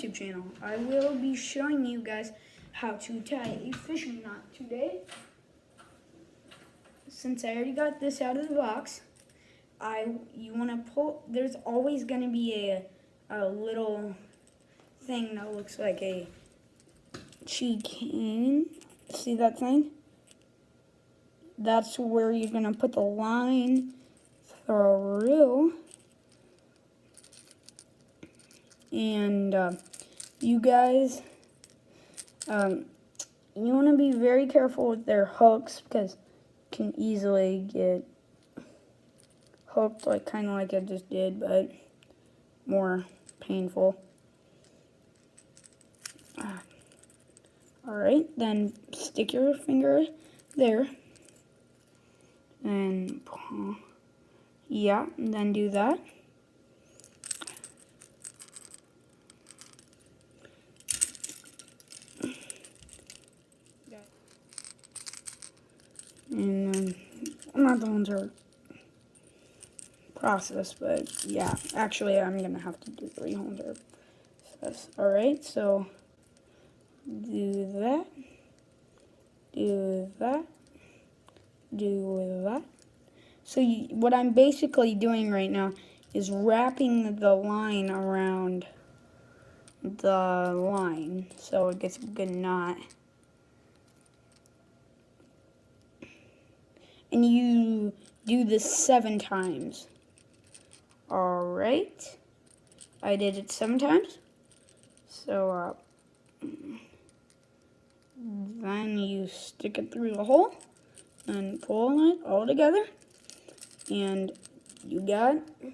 YouTube channel. I will be showing you guys how to tie a fishing knot today. Since I already got this out of the box, you want to pull. There's always going to be a little thing that looks like a chicane. See that thing? That's where you're going to put the line through. And you guys, you want to be very careful with their hooks because you can easily get hooked, like kind of like I just did, but more painful. Alright, then stick your finger there. And yeah, and then do that. And then, not the ones are process, but yeah, actually I'm gonna have to do 3 holes or process. Alright, so do that, do that, do that. So what I'm basically doing right now is wrapping the line around the line so it gets a good knot. And you do this 7 times. Alright. I did it 7 times. So then you stick it through the hole and pull it all together. And you got it.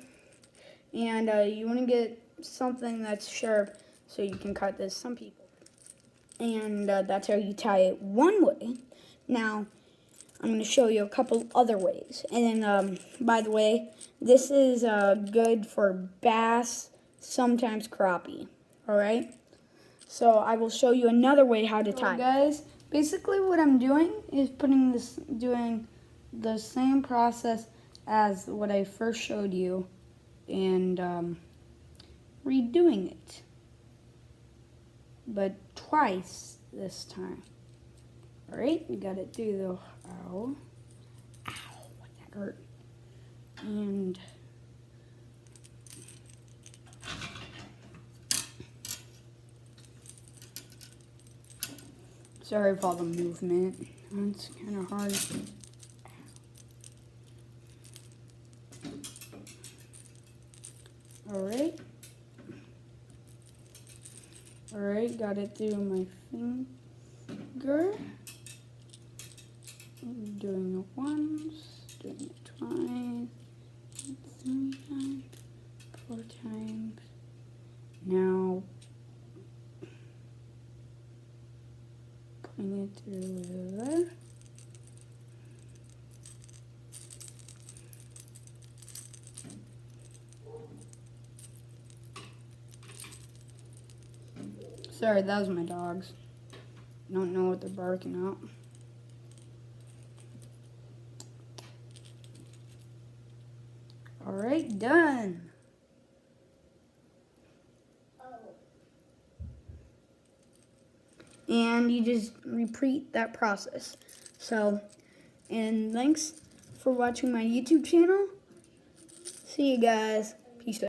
And you want to get something that's sharp so you can cut this. Some people. And that's how you tie it one way. Now, I'm going to show you a couple other ways. And then, by the way, this is good for bass, sometimes crappie. Alright? So I will show you another way how to tie. So guys, basically what I'm doing is doing the same process as what I first showed you and redoing it. But twice this time. Alright, you got it through the ow, that hurt. And sorry for all the movement. It's kind of hard. Alright. Alright, got it through my finger. Doing it once, doing it twice, 3 times, 4 times. Now, putting it through there. Sorry, that was my dogs. Don't know what they're barking out. Alright, done. And you just repeat that process. So, and thanks for watching my YouTube channel. See you guys.